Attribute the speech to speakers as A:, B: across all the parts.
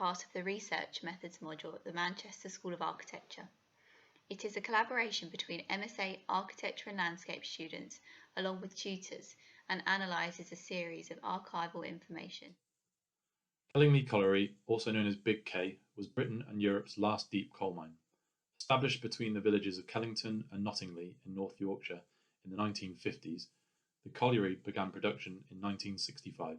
A: part of the Research Methods module at the Manchester School of Architecture. It is a collaboration between MSA Architecture and Landscape students along with tutors and analyses a series of archival information.
B: Kellingley Colliery, also known as Big K, was Britain and Europe's last deep coal mine. Established between the villages of Kellington and Knottingley in North Yorkshire in the 1950s, the colliery began production in 1965.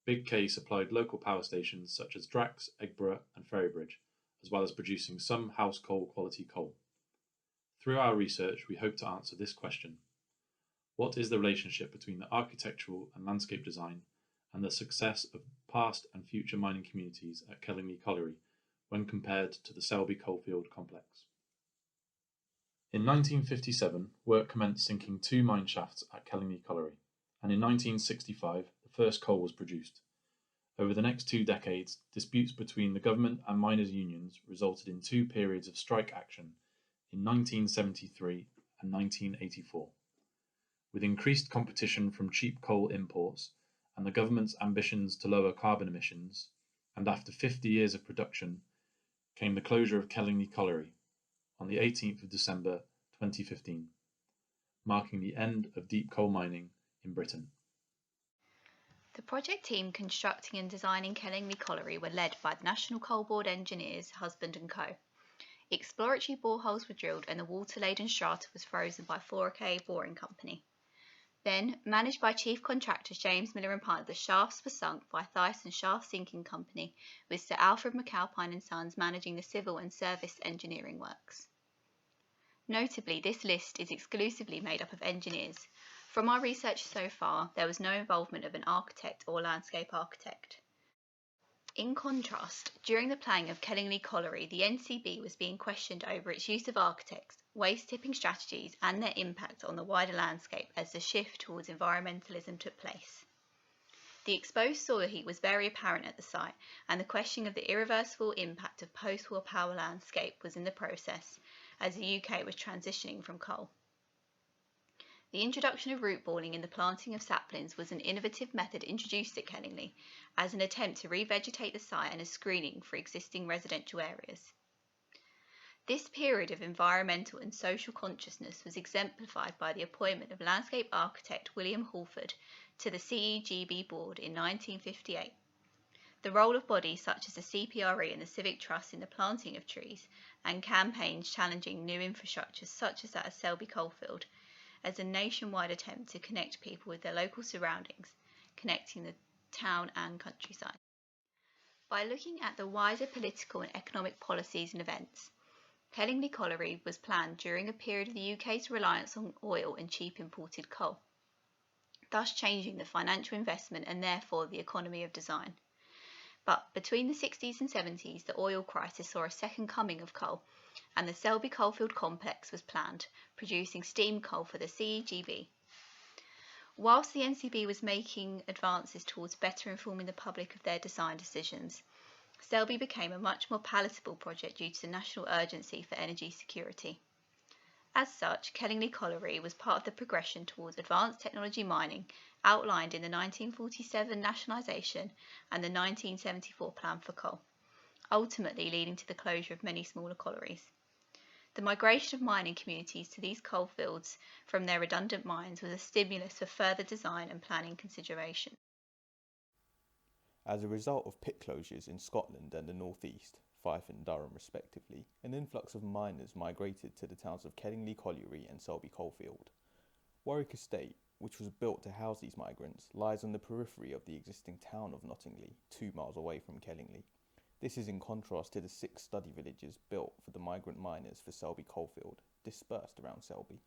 B: Big K supplied local power stations such as Drax, Eggborough and Ferrybridge, as well as producing some house coal quality coal. Through our research, we hope to answer this question. What is the relationship between the architectural and landscape design and the success of past and future mining communities at Kellingley Colliery when compared to the Selby coalfield complex? In 1957, work commenced sinking 2 mine shafts at Kellingley Colliery, and in 1965 the first coal was produced. Over the next 2 decades, disputes between the government and miners' unions resulted in 2 periods of strike action in 1973 and 1984. With increased competition from cheap coal imports and the government's ambitions to lower carbon emissions, and after 50 years of production, came the closure of Kellingley Colliery on the 18th of December 2015, marking the end of deep coal mining in Britain.
A: The project team constructing and designing Kellingley Colliery were led by the National Coal Board engineers Husband and Co. Exploratory boreholes were drilled and the water-laden strata was frozen by 4K Boring Company. Then, managed by Chief Contractors James Miller and Partners, the shafts were sunk by Thyssen Shaft Sinking Company, with Sir Alfred McAlpine and Sons managing the civil and service engineering works. Notably, this list is exclusively made up of engineers. From our research so far, there was no involvement of an architect or landscape architect. In contrast, during the planning of Kellingley Colliery, the NCB was being questioned over its use of architects, waste tipping strategies and their impact on the wider landscape as the shift towards environmentalism took place. The exposed soil heat was very apparent at the site, and the questioning of the irreversible impact of post-war power landscape was in the process as the UK was transitioning from coal. The introduction of root balling in the planting of saplings was an innovative method introduced at Kellingley as an attempt to revegetate the site and a screening for existing residential areas. This period of environmental and social consciousness was exemplified by the appointment of landscape architect William Halford to the CEGB board in 1958. The role of bodies such as the CPRE and the Civic Trust in the planting of trees and campaigns challenging new infrastructure such as that of Selby Coalfield as a nationwide attempt to connect people with their local surroundings, connecting the town and countryside. By looking at the wider political and economic policies and events, Kellingley Colliery was planned during a period of the UK's reliance on oil and cheap imported coal, thus changing the financial investment and therefore the economy of design. But between the 60s and 70s, the oil crisis saw a second coming of coal, and the Selby Coalfield complex was planned, producing steam coal for the CEGB. Whilst the NCB was making advances towards better informing the public of their design decisions, Selby became a much more palatable project due to the national urgency for energy security. As such, Kellingley Colliery was part of the progression towards advanced technology mining outlined in the 1947 nationalisation and the 1974 plan for coal, ultimately leading to the closure of many smaller collieries. The migration of mining communities to these coal fields from their redundant mines was a stimulus for further design and planning consideration.
C: As a result of pit closures in Scotland and the North East, Fife and Durham respectively, an influx of miners migrated to the towns of Kellingley Colliery and Selby Coalfield. Warwick Estate, which was built to house these migrants, lies on the periphery of the existing town of Knottingley, 2 miles away from Kellingley. This is in contrast to the 6 study villages built for the migrant miners for Selby Coalfield, dispersed around Selby.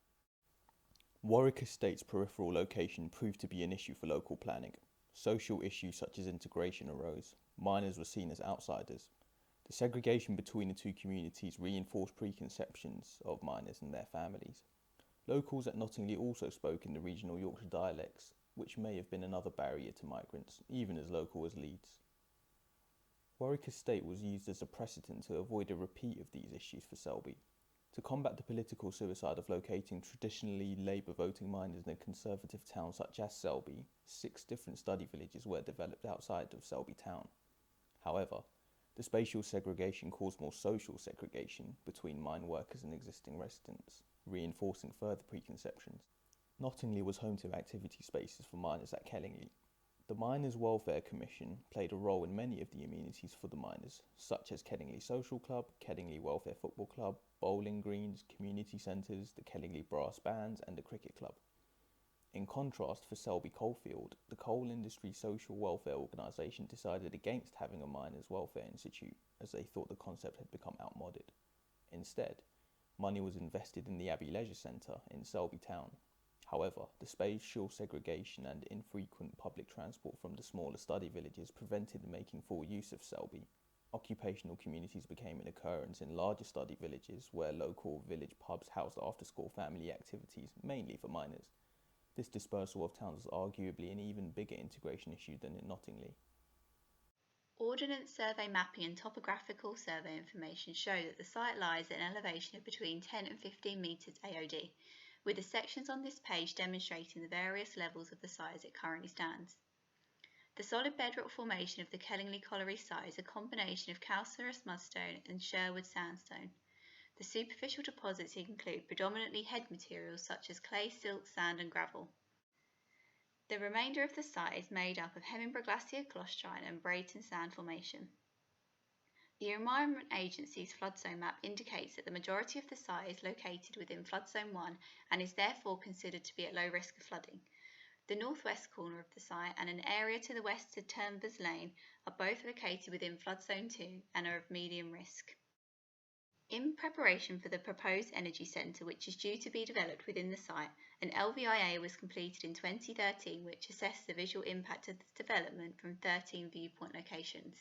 C: Warwick Estate's peripheral location proved to be an issue for local planning. Social issues such as integration arose. Miners were seen as outsiders. The segregation between the 2 communities reinforced preconceptions of miners and their families. Locals at Knottingley also spoke in the regional Yorkshire dialects, which may have been another barrier to migrants, even as local as Leeds. Warwick Estate was used as a precedent to avoid a repeat of these issues for Selby. To combat the political suicide of locating traditionally Labour voting miners in a conservative town such as Selby, 6 different study villages were developed outside of Selby town. However, The spatial segregation caused more social segregation between mine workers and existing residents, reinforcing further preconceptions. Nottingley was home to activity spaces for miners at Kellingley. The Miners' Welfare Commission played a role in many of the amenities for the miners, such as Kellingley Social Club, Kellingley Welfare Football Club, bowling greens, community centres, the Kellingley Brass Bands and the Cricket Club. In contrast, for Selby Coalfield, the Coal Industry Social Welfare Organisation decided against having a Miners' Welfare Institute, as they thought the concept had become outmoded. Instead, money was invested in the Abbey Leisure Centre in Selby Town. However, the spatial segregation and infrequent public transport from the smaller study villages prevented making full use of Selby. Occupational communities became an occurrence in larger study villages where local village pubs housed after-school family activities, mainly for miners. This dispersal of towns was arguably an even bigger integration issue than in Nottingley.
A: Ordnance survey mapping and topographical survey information show that the site lies at an elevation of between 10 and 15 metres AOD, with the sections on this page demonstrating the various levels of the site as it currently stands. The solid bedrock formation of the Kellingley Colliery site is a combination of calcareous mudstone and Sherwood sandstone. The superficial deposits include predominantly head materials such as clay, silt, sand and gravel. The remainder of the site is made up of Hemingway Glacier Clostrine and Brayton Sand Formation. The Environment Agency's flood zone map indicates that the majority of the site is located within flood zone 1 and is therefore considered to be at low risk of flooding. The northwest corner of the site and an area to the west of Turnbers Lane are both located within flood zone 2 and are of medium risk. In preparation for the proposed energy centre, which is due to be developed within the site, an LVIA was completed in 2013 which assessed the visual impact of the development from 13 viewpoint locations.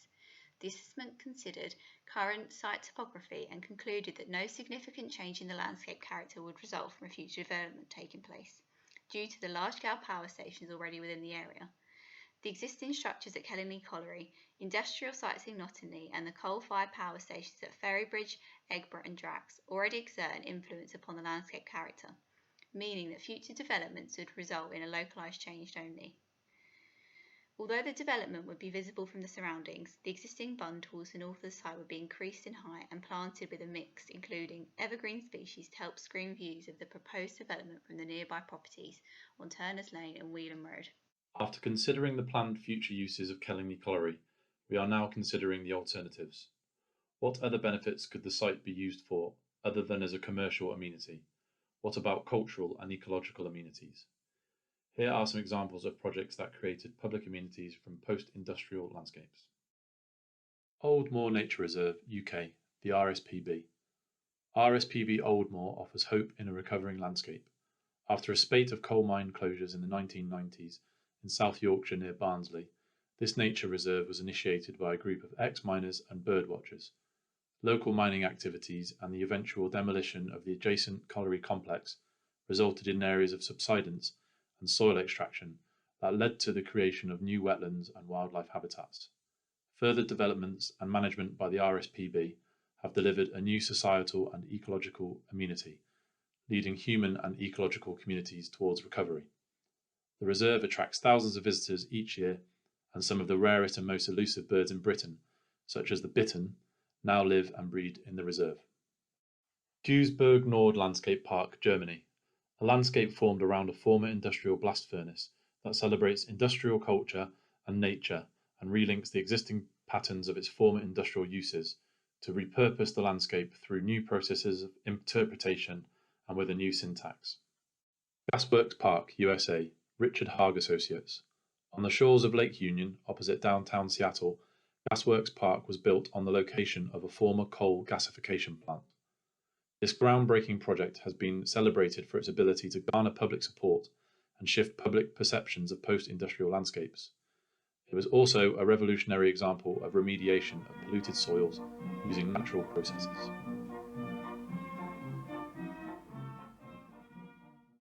A: The assessment considered current site topography and concluded that no significant change in the landscape character would result from a future development taking place, due to the large-scale power stations already within the area. The existing structures at Kellingley Colliery, industrial sites in Nottingley and the coal-fired power stations at Ferrybridge, Egborough and Drax already exert an influence upon the landscape character, meaning that future developments would result in a localised change only. Although the development would be visible from the surroundings, the existing bund towards the north of the site would be increased in height and planted with a mix including evergreen species to help screen views of the proposed development from the nearby properties on Turners Lane and Whelan Road.
B: After considering the planned future uses of Kellingley Colliery, we are now considering the alternatives. What other benefits could the site be used for, other than as a commercial amenity? What about cultural and ecological amenities? Here are some examples of projects that created public amenities from post-industrial landscapes. Old Moor Nature Reserve, UK, the RSPB. RSPB Old Moor offers hope in a recovering landscape. After a spate of coal mine closures in the 1990s in South Yorkshire near Barnsley, this nature reserve was initiated by a group of ex-miners and birdwatchers. Local mining activities and the eventual demolition of the adjacent colliery complex resulted in areas of subsidence and soil extraction that led to the creation of new wetlands and wildlife habitats. Further developments and management by the RSPB have delivered a new societal and ecological amenity, leading human and ecological communities towards recovery. The reserve attracts thousands of visitors each year, and some of the rarest and most elusive birds in Britain, such as the bittern, now live and breed in the reserve. Duisburg-Nord Landscape Park, Germany, a landscape formed around a former industrial blast furnace that celebrates industrial culture and nature and relinks the existing patterns of its former industrial uses to repurpose the landscape through new processes of interpretation and with a new syntax. Gasworks Park, USA, Richard Haag Associates. On the shores of Lake Union, opposite downtown Seattle, Gasworks Park was built on the location of a former coal gasification plant. This groundbreaking project has been celebrated for its ability to garner public support and shift public perceptions of post-industrial landscapes. It was also a revolutionary example of remediation of polluted soils using natural processes.